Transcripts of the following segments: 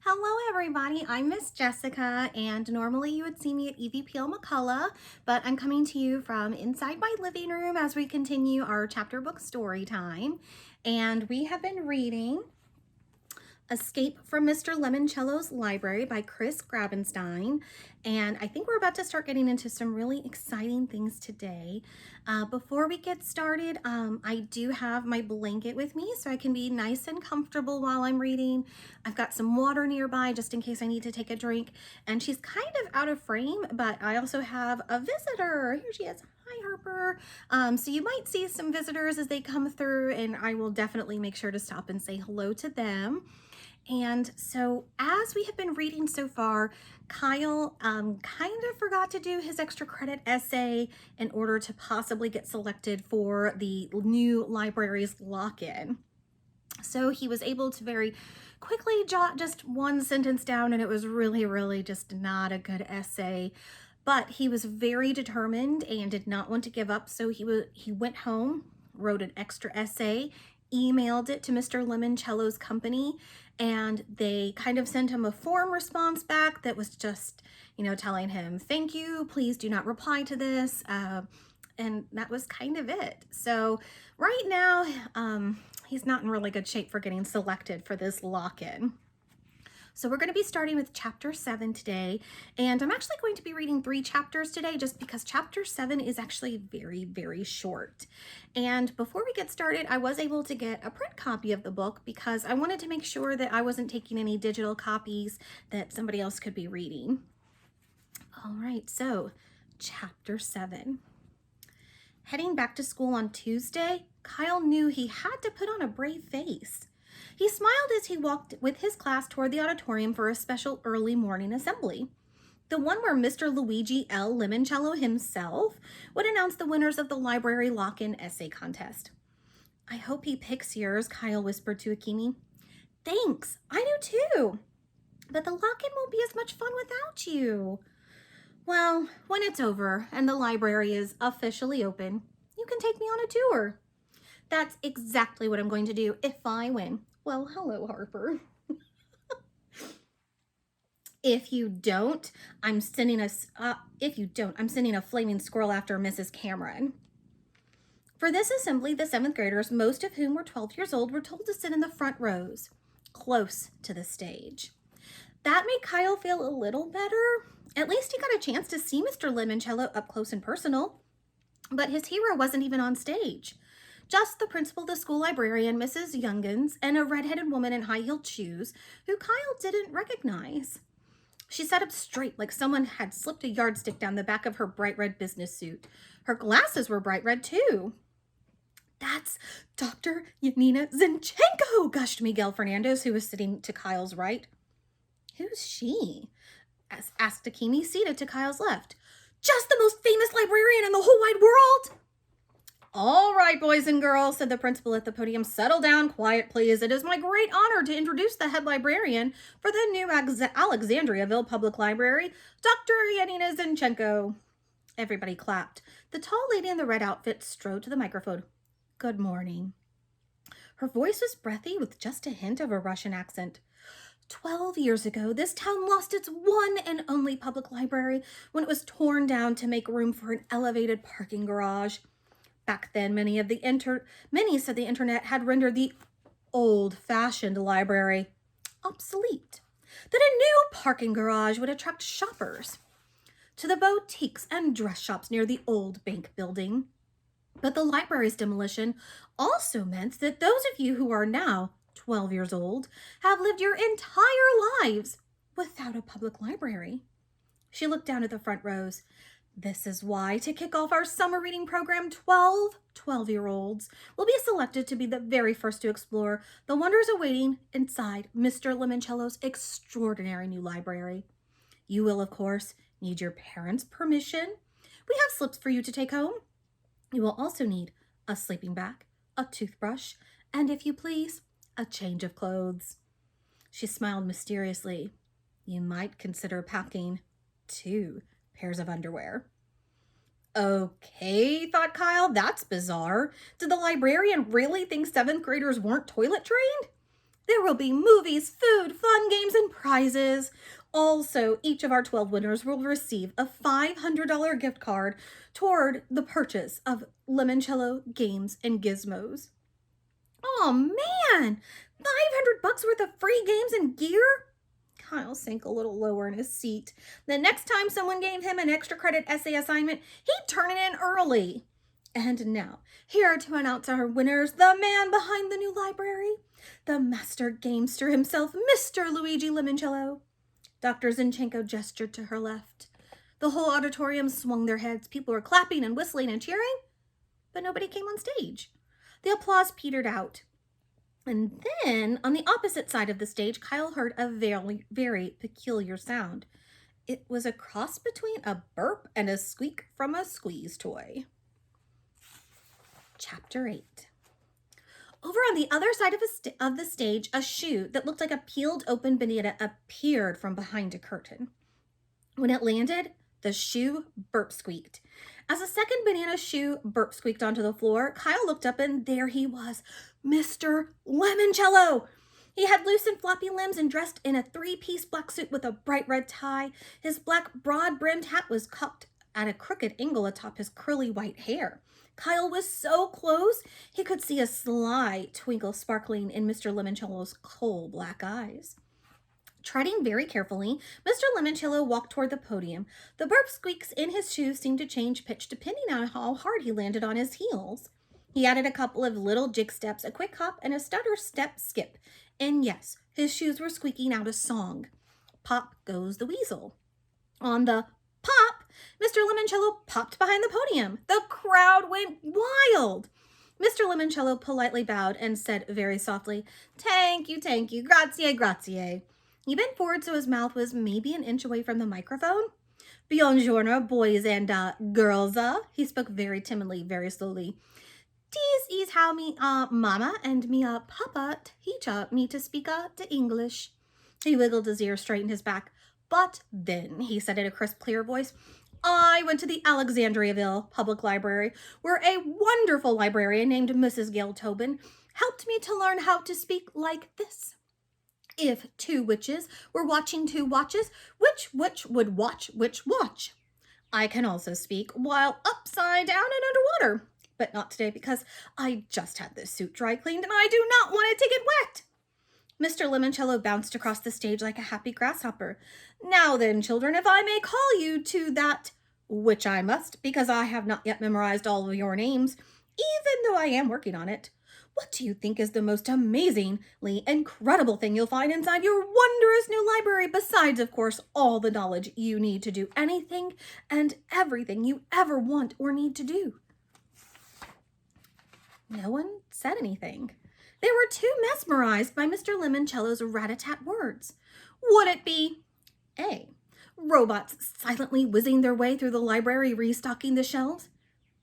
Hello everybody, I'm Miss Jessica, and normally you would see me at EVPL McCullough, but I'm coming to you from inside my living room as we continue our chapter book story time. And we have been reading Escape from Mr. Lemoncello's Library by Chris Grabenstein. And I think we're about to start getting into some really exciting things today. Before we get started, I do have my blanket with me so I can be nice and comfortable while I'm reading. I've got some water nearby just in case I need to take a drink. And she's kind of out of frame, but I also have a visitor. Here she is. Hi, Harper. So you might see some visitors as they come through, and I will definitely make sure to stop and say hello to them. And so as we have been reading so far, Kyle kind of forgot to do his extra credit essay in order to possibly get selected for the new library's lock-in. So he was able to very quickly jot just one sentence down, and it was really just not a good essay. But he was very determined and did not want to give up, so he went home, wrote an extra essay, emailed it to Mr. Lemoncello's company, and they kind of sent him a form response back that was just, telling him, thank you, please do not reply to this. And that was kind of it. So right now, he's not in really good shape for getting selected for this lock-in. So we're going to be starting with chapter 7 today, and I'm actually going to be reading 3 chapters today just because chapter 7 is actually very short. And before we get started, I was able to get a print copy of the book because I wanted to make sure that I wasn't taking any digital copies that somebody else could be reading. All right, so chapter 7. Heading back to school on Tuesday, Kyle knew he had to put on a brave face. He smiled as he walked with his class toward the auditorium for a special early morning assembly. The one where Mr. Luigi L. Lemoncello himself would announce the winners of the library lock-in essay contest. I hope he picks yours, Kyle whispered to Akimi. Thanks, I do too. But the lock-in won't be as much fun without you. Well, when it's over and the library is officially open, you can take me on a tour. That's exactly what I'm going to do if I win. Well, hello, Harper. If you don't, I'm sending a flaming squirrel after Mrs. Cameron. For this assembly, the 7th graders, most of whom were 12 years old, were told to sit in the front rows, close to the stage. That made Kyle feel a little better. At least he got a chance to see Mr. Lemoncello up close and personal. But his hero wasn't even on stage. Just the principal, the school librarian, Mrs. Youngins, and a red-headed woman in high-heeled shoes who Kyle didn't recognize. She sat up straight like someone had slipped a yardstick down the back of her bright red business suit. Her glasses were bright red, too. That's Dr. Yanina Zinchenko, gushed Miguel Fernandez, who was sitting to Kyle's right. Who's she? Asked Akimi, seated to Kyle's left. Just the most famous librarian in the whole wide world! All right, boys and girls, said the principal at the podium. Settle down, quiet, please. It is my great honor to introduce the head librarian for the new Alexandriaville Public Library, Dr. Yanina Zinchenko. Everybody clapped. The tall lady in the red outfit strode to the microphone. Good morning. Her voice was breathy with just a hint of a Russian accent. 12 years ago, this town lost its one and only public library when it was torn down to make room for an elevated parking garage. Back then, many said the internet had rendered the old-fashioned library obsolete, that a new parking garage would attract shoppers to the boutiques and dress shops near the old bank building. But the library's demolition also meant that those of you who are now 12 years old have lived your entire lives without a public library. She looked down at the front rows. This is why, to kick off our summer reading program, 12-year-olds will be selected to be the very first to explore the wonders awaiting inside Mr. Lemoncello's extraordinary new library. You will, of course, need your parents' permission. We have slips for you to take home. You will also need a sleeping bag, a toothbrush, and, if you please, a change of clothes. She smiled mysteriously. You might consider packing 2 pairs of underwear. Okay, thought Kyle, that's bizarre. Did the librarian really think 7th graders weren't toilet trained? There will be movies, food, fun games, and prizes. Also, each of our 12 winners will receive a $500 gift card toward the purchase of Lemoncello games and gizmos. Oh man, 500 bucks worth of free games and gear? Kyle sank a little lower in his seat. The next time someone gave him an extra credit essay assignment, he'd turn it in early. And now, here to announce our winners, the man behind the new library, the master gamester himself, Mr. Luigi Limoncello. Dr. Zinchenko gestured to her left. The whole auditorium swung their heads. People were clapping and whistling and cheering, but nobody came on stage. The applause petered out. And then, on the opposite side of the stage, Kyle heard a very, very peculiar sound. It was a cross between a burp and a squeak from a squeeze toy. Chapter 8. Over on the other side of the stage, a shoe that looked like a peeled open banana appeared from behind a curtain. When it landed, the shoe burp squeaked. As a second banana shoe burp squeaked onto the floor, Kyle looked up and there he was, Mr. Lemoncello. He had loose and floppy limbs and dressed in a three-piece black suit with a bright red tie. His black broad-brimmed hat was cocked at a crooked angle atop his curly white hair. Kyle was so close, he could see a sly twinkle sparkling in Mr. Lemoncello's coal black eyes. Treading very carefully, Mr. Lemoncello walked toward the podium. The burp squeaks in his shoes seemed to change pitch depending on how hard he landed on his heels. He added a couple of little jig steps, a quick hop, and a stutter step skip. And yes, his shoes were squeaking out a song. Pop goes the weasel. On the pop, Mr. Lemoncello popped behind the podium. The crowd went wild. Mr. Lemoncello politely bowed and said very softly, thank you, grazie, grazie. He bent forward so his mouth was maybe an inch away from the microphone. Buongiorno, boys and girls. He spoke very timidly, very slowly. This is how me mama and me papa teach me to speak the English. He wiggled his ear, straightened his back. But then, he said in a crisp, clear voice, I went to the Alexandriaville Public Library, where a wonderful librarian named Mrs. Gail Tobin helped me to learn how to speak like this. If two witches were watching two watches, which witch would watch which watch? I can also speak while upside down and underwater, but not today because I just had this suit dry cleaned and I do not want it to get wet. Mr. Lemoncello bounced across the stage like a happy grasshopper. Now then, children, if I may call you to that, which I must because I have not yet memorized all of your names, even though I am working on it. What do you think is the most amazingly incredible thing you'll find inside your wondrous new library, besides, of course, all the knowledge you need to do anything and everything you ever want or need to do? No one said anything. They were too mesmerized by Mr. Lemoncello's rat-a-tat words. Would it be A, robots silently whizzing their way through the library restocking the shelves?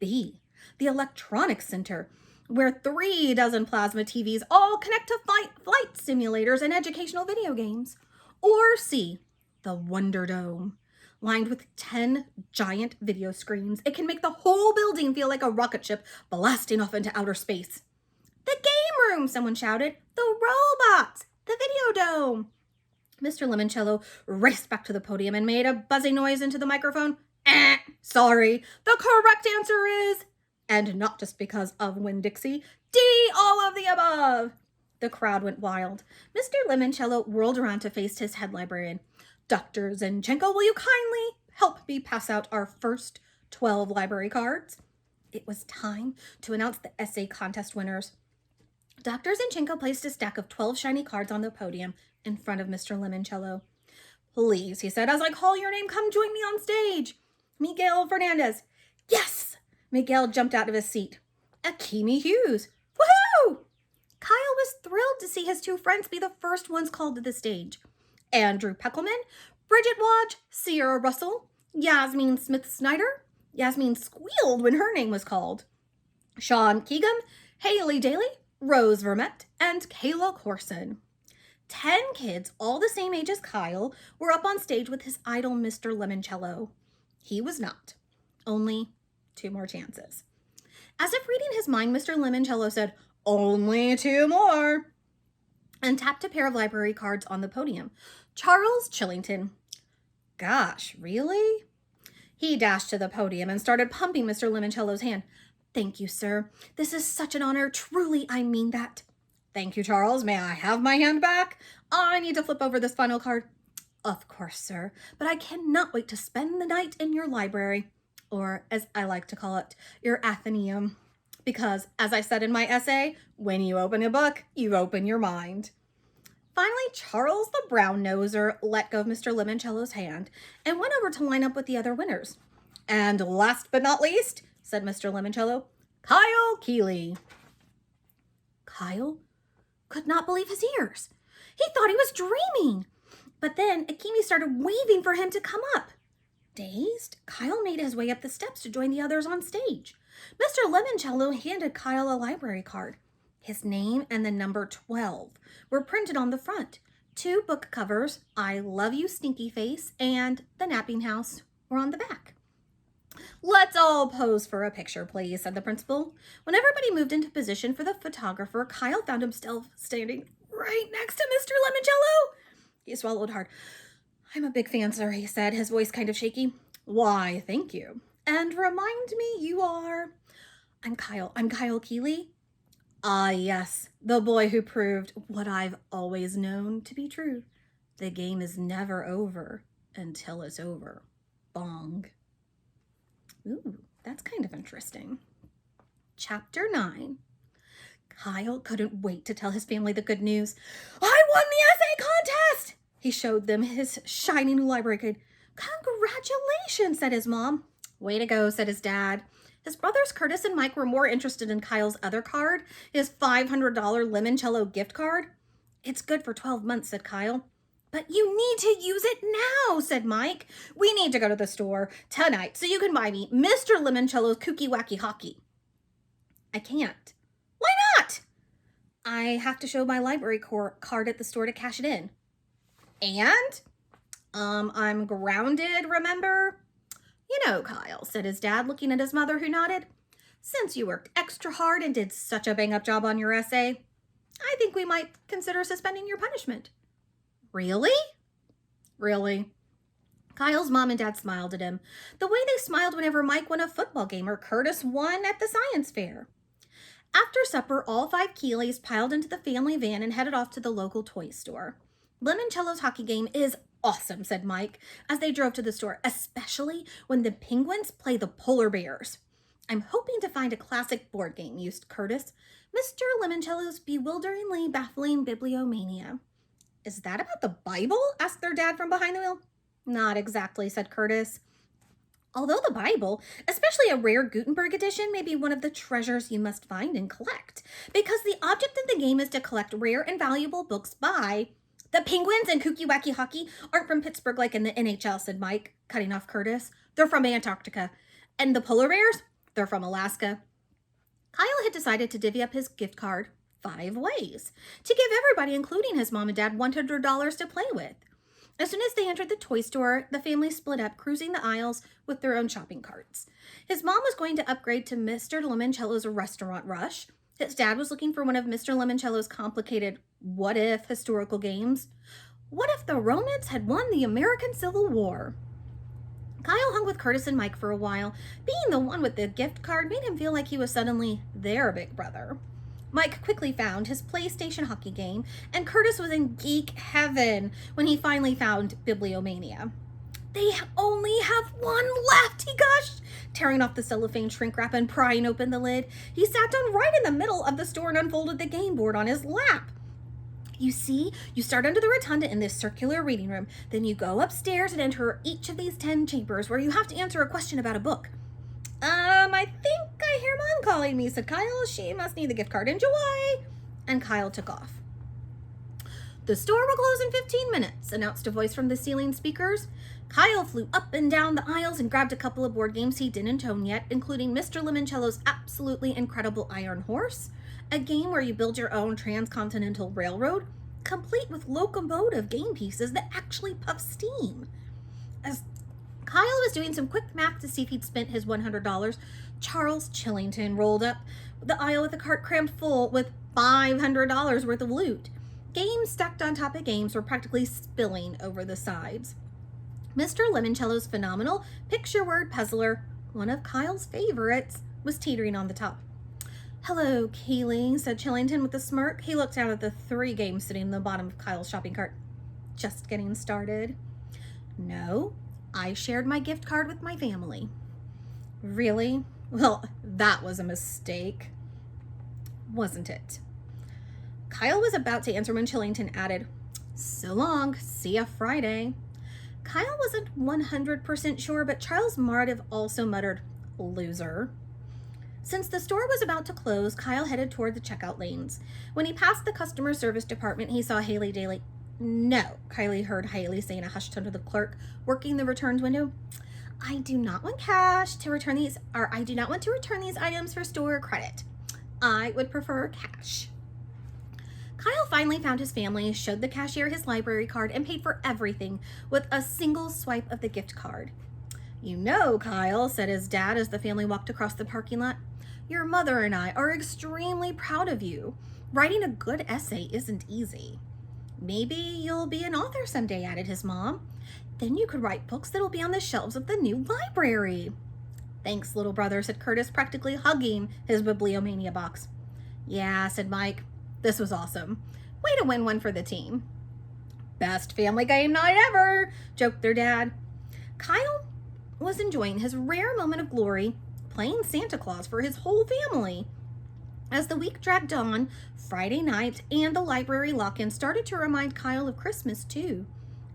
B, the electronics center, where 3 dozen plasma TVs all connect to flight simulators and educational video games? Or C, the Wonder Dome, lined with 10 giant video screens. It can make the whole building feel like a rocket ship blasting off into outer space. The game room, someone shouted. The robots, the video dome. Mr. Lemoncello raced back to the podium and made a buzzing noise into the microphone. Sorry, the correct answer is... And not just because of Winn-Dixie. D, all of the above. The crowd went wild. Mr. Lemoncello whirled around to face his head librarian. Dr. Zinchenko, will you kindly help me pass out our first 12 library cards? It was time to announce the essay contest winners. Dr. Zinchenko placed a stack of 12 shiny cards on the podium in front of Mr. Lemoncello. Please, he said, as I call your name, come join me on stage. Miguel Fernandez. Yes! Miguel jumped out of his seat. Akimi Hughes. Woohoo! Kyle was thrilled to see his 2 friends be the first ones called to the stage. Andrew Peckelman, Bridget Wadge, Sierra Russell, Yasmin Smith-Snyder. Yasmin squealed when her name was called. Sean Keegan, Haley Daly, Rose Vermette, and Kayla Corson. 10 kids, all the same age as Kyle, were up on stage with his idol, Mr. Lemoncello. He was not. Only 2 more chances. As if reading his mind, Mr. Lemoncello said, only 2 more. and tapped a pair of library cards on the podium. Charles Chillington. Gosh, really? He dashed to the podium and started pumping Mr. Lemoncello's hand. Thank you, sir. This is such an honor. Truly, I mean that. Thank you, Charles. May I have my hand back? I need to flip over this final card. Of course, sir, but I cannot wait to spend the night in your library, or as I like to call it, your Athenaeum. Because, as I said in my essay, when you open a book, you open your mind. Finally, Charles the Brown-Noser let go of Mr. Lemoncello's hand and went over to line up with the other winners. And last but not least, said Mr. Lemoncello, Kyle Keeley. Kyle could not believe his ears. He thought he was dreaming. But then Akemi started waving for him to come up. Dazed, Kyle made his way up the steps to join the others on stage. Mr. Lemoncello handed Kyle a library card. His name and the number 12 were printed on the front. 2 book covers, I Love You, Stinky Face, and The Napping House, were on the back. Let's all pose for a picture, please, said the principal. When everybody moved into position for the photographer, Kyle found himself standing right next to Mr. Lemoncello. He swallowed hard. I'm a big fan, sir, he said, his voice kind of shaky. Why, thank you. And remind me, you are... I'm Kyle Keeley. Ah, yes, the boy who proved what I've always known to be true. The game is never over until it's over. Bong. Ooh, that's kind of interesting. Chapter 9. Kyle couldn't wait to tell his family the good news. I won the essay contest! He showed them his shiny new library card. Congratulations, said his mom. Way to go, said his dad. His brothers Curtis and Mike were more interested in Kyle's other card, his $500 Lemoncello gift card. It's good for 12 months, said Kyle. But you need to use it now, said Mike. We need to go to the store tonight so you can buy me Mr. Lemoncello's Kooky Wacky Hockey. I can't. Why not? I have to show my library card at the store to cash it in. And? I'm grounded, remember? You know, Kyle, said his dad, looking at his mother, who nodded. Since you worked extra hard and did such a bang-up job on your essay, I think we might consider suspending your punishment. Really? Really. Kyle's mom and dad smiled at him, the way they smiled whenever Mike won a football game or Curtis won at the science fair. After supper, all 5 Keeleys piled into the family van and headed off to the local toy store. Lemoncello's hockey game is awesome, said Mike, as they drove to the store, especially when the Penguins play the Polar Bears. I'm hoping to find a classic board game, mused Curtis. Mr. Lemoncello's bewilderingly baffling bibliomania. Is that about the Bible? Asked their dad from behind the wheel. Not exactly, said Curtis. Although the Bible, especially a rare Gutenberg edition, may be one of the treasures you must find and collect, because the object of the game is to collect rare and valuable books by... The Penguins and Kooky Wacky Hockey aren't from Pittsburgh like in the NHL, said Mike, cutting off Curtis. They're from Antarctica. And the Polar Bears? They're from Alaska. Kyle had decided to divvy up his gift card 5 ways to give everybody, including his mom and dad, $100 to play with. As soon as they entered the toy store, the family split up, cruising the aisles with their own shopping carts. His mom was going to upgrade to Mr. Lemoncello's Restaurant Rush. His dad was looking for one of Mr. Lemoncello's complicated what-if historical games. What if the Romans had won the American Civil War? Kyle hung with Curtis and Mike for a while. Being the one with the gift card made him feel like he was suddenly their big brother. Mike quickly found his PlayStation hockey game, and Curtis was in geek heaven when he finally found Bibliomania. They only have one left, he gushed, tearing off the cellophane shrink wrap and prying open the lid. He sat down right in the middle of the store and unfolded the game board on his lap. You see, you start under the rotunda in this circular reading room. Then you go upstairs and enter each of these 10 chambers where you have to answer a question about a book. I think I hear Mom calling me, said Kyle. She must need the gift card. Enjoy! And Kyle took off. The store will close in 15 minutes, announced a voice from the ceiling speakers. Kyle flew up and down the aisles and grabbed a couple of board games he didn't own yet, including Mr. Lemoncello's absolutely incredible Iron Horse, a game where you build your own transcontinental railroad, complete with locomotive game pieces that actually puff steam. As Kyle was doing some quick math to see if he'd spent his $100, Charles Chillington rolled up the aisle with a cart crammed full with $500 worth of loot. Games stacked on top of games were practically spilling over the sides. Mr. Lemoncello's phenomenal picture word puzzler, one of Kyle's favorites, was teetering on the top. "Hello, Kaylee," said Chillington with a smirk. He looked down at the 3 games sitting in the bottom of Kyle's shopping cart. "Just getting started." "No, I shared my gift card with my family." "Really? Well, that was a mistake, wasn't it?" Kyle was about to answer when Chillington added, "So long, see ya Friday." Kyle wasn't 100% sure, but Charles Mardiv also muttered, "Loser." Since the store was about to close, Kyle headed toward the checkout lanes. When he passed the customer service department, he saw Haley Daly. "No," Kylie heard Haley say in a hushed tone to the clerk working the returns window. I do not want to return these items for store credit. I would prefer cash." Kyle finally found his family, showed the cashier his library card, and paid for everything with a single swipe of the gift card. "You know, Kyle," said his dad as the family walked across the parking lot, "your mother and I are extremely proud of you. Writing a good essay isn't easy." "Maybe you'll be an author someday," added his mom. "Then you could write books that'll be on the shelves of the new library." "Thanks, little brother," said Curtis, practically hugging his bibliomania box. "Yeah," said Mike. "This was awesome. Way to win one for the team." "Best family game night ever," joked their dad. Kyle was enjoying his rare moment of glory, playing Santa Claus for his whole family. As the week dragged on, Friday night and the library lock-in started to remind Kyle of Christmas too.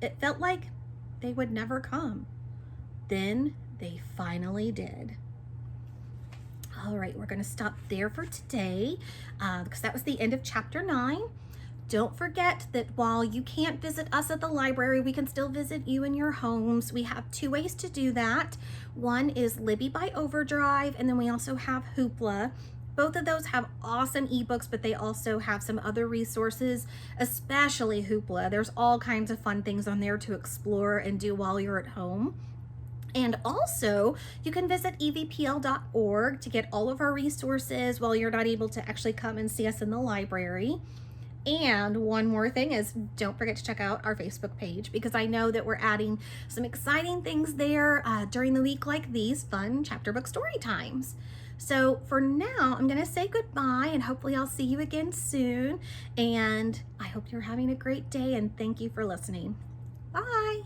It felt like they would never come. Then they finally did. All right, we're going to stop there for today because that was the end of chapter 9. Don't forget that while you can't visit us at the library, we can still visit you in your homes. We have 2 ways to do that. One is Libby by Overdrive, and then we also have Hoopla. Both of those have awesome ebooks, but they also have some other resources, especially Hoopla. There's all kinds of fun things on there to explore and do while you're at home. And also, you can visit evpl.org to get all of our resources while you're not able to actually come and see us in the library. And one more thing is, don't forget to check out our Facebook page, because I know that we're adding some exciting things there during the week, like these fun chapter book story times. So for now, I'm going to say goodbye, and hopefully I'll see you again soon. And I hope you're having a great day, and thank you for listening. Bye.